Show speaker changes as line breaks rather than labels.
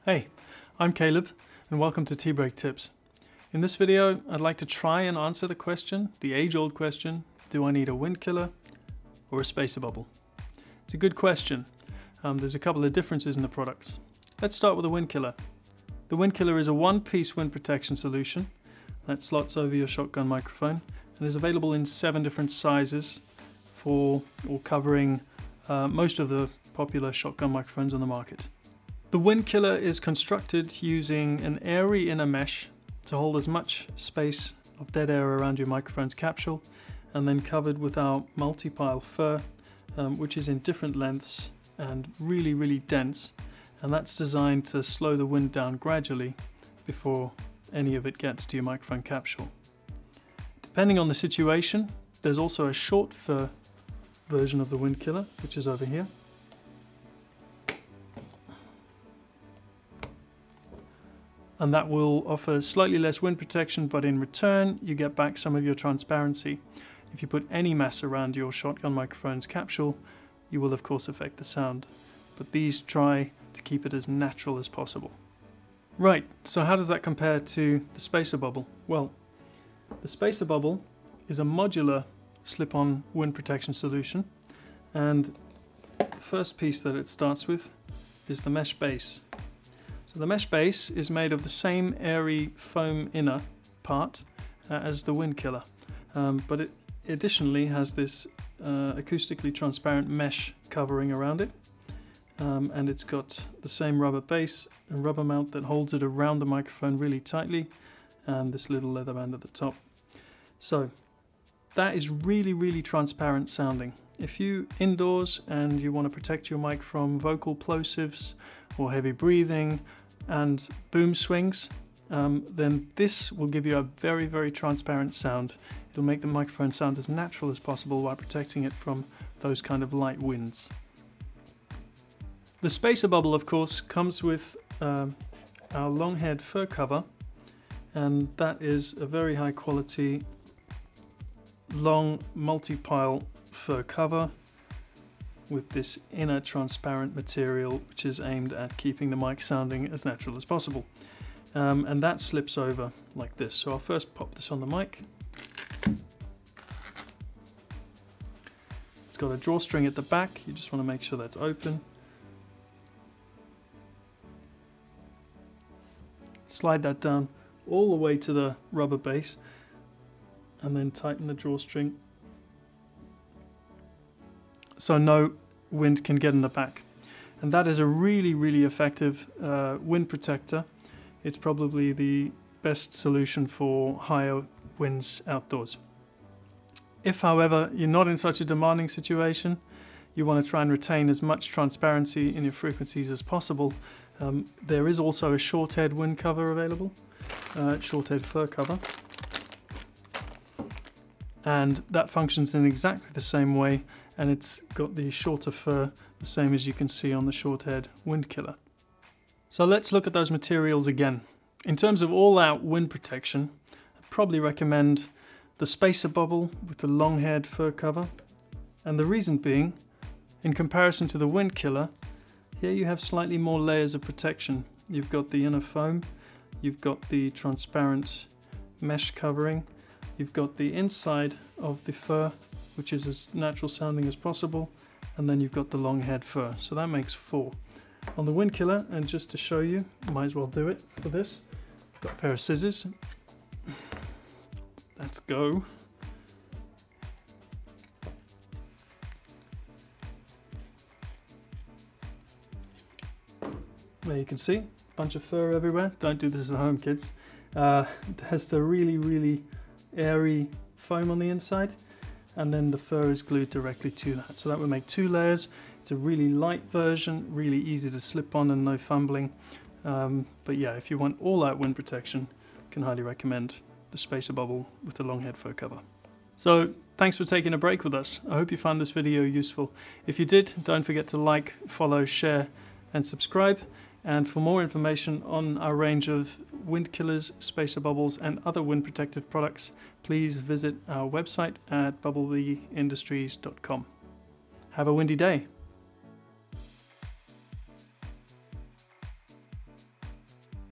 Hey, I'm Caleb and welcome to Tea Break Tips. In this video I'd like to try and answer the question, the age-old question, do I need a Windkiller or a spacer bubble? It's a good question. There's a couple of differences in the products. Let's start with the Windkiller. The Windkiller is a one-piece wind protection solution that slots over your shotgun microphone and is available in 7 different sizes for or covering most of the popular shotgun microphones on the market. The Windkiller is constructed using an airy inner mesh to hold as much space of dead air around your microphone's capsule, and then covered with our multi-pile fur, which is in different lengths and really dense, and that's designed to slow the wind down gradually before any of it gets to your microphone capsule. Depending on the situation, there's also a short fur version of the Windkiller, which is over here. And that will offer slightly less wind protection, but in return you get back some of your transparency. If you put any mass around your shotgun microphone's capsule, you will of course affect the sound, but these try to keep it as natural as possible. Right, so how does that compare to the spacer bubble? Well, the spacer bubble is a modular slip-on wind protection solution, and the first piece that it starts with is the mesh base. So the mesh base is made of the same airy foam inner part as the Windkiller, but it additionally has this acoustically transparent mesh covering around it, and it's got the same rubber base and rubber mount that holds it around the microphone really tightly, and this little leather band at the top. So that is really transparent sounding. If you indoors and you want to protect your mic from vocal plosives or heavy breathing and boom swings, then this will give you a very transparent sound. It'll make the microphone sound as natural as possible while protecting it from those kind of light winds. The spacer bubble, of course, comes with our long-haired fur cover, and that is a very high quality long multi-pile fur cover with this inner transparent material, which is aimed at keeping the mic sounding as natural as possible. And that slips over like this. So I'll first pop this on the mic. It's got a drawstring at the back. You just want to make sure that's open. Slide that down all the way to the rubber base, and then tighten the drawstring so no wind can get in the back. And that is a really effective wind protector. It's probably the best solution for higher winds outdoors. If, however, you're not in such a demanding situation, you want to try and retain as much transparency in your frequencies as possible, there is also a short-haired wind cover available, short-haired fur cover. And that functions in exactly the same way, and it's got the shorter fur, the same as you can see on the short-haired Windkiller. So let's look at those materials again. In terms of all-out wind protection, I'd probably recommend the spacer bubble with the long-haired fur cover, and the reason being, in comparison to the Windkiller, here you have slightly more layers of protection. You've got the inner foam, you've got the transparent mesh covering, you've got the inside of the fur, which is as natural sounding as possible, and then you've got the long-haired fur. So that makes 4. On the Windkiller, and just to show you, might as well do it for this, got a pair of scissors. Let's go. There you can see, a bunch of fur everywhere. Don't do this at home, kids. It has the really airy foam on the inside, and then the fur is glued directly to that. So that would make 2 layers. It's a really light version, really easy to slip on and no fumbling. But yeah, if you want all-out wind protection, I can highly recommend the spacer bubble with the long-haired fur cover. So thanks for taking a break with us. I hope you found this video useful. If you did, don't forget to like, follow, share and subscribe. And for more information on our range of Windkillers, spacer bubbles and other wind protective products, please visit our website at bubblebeeindustries.com. Have a windy day.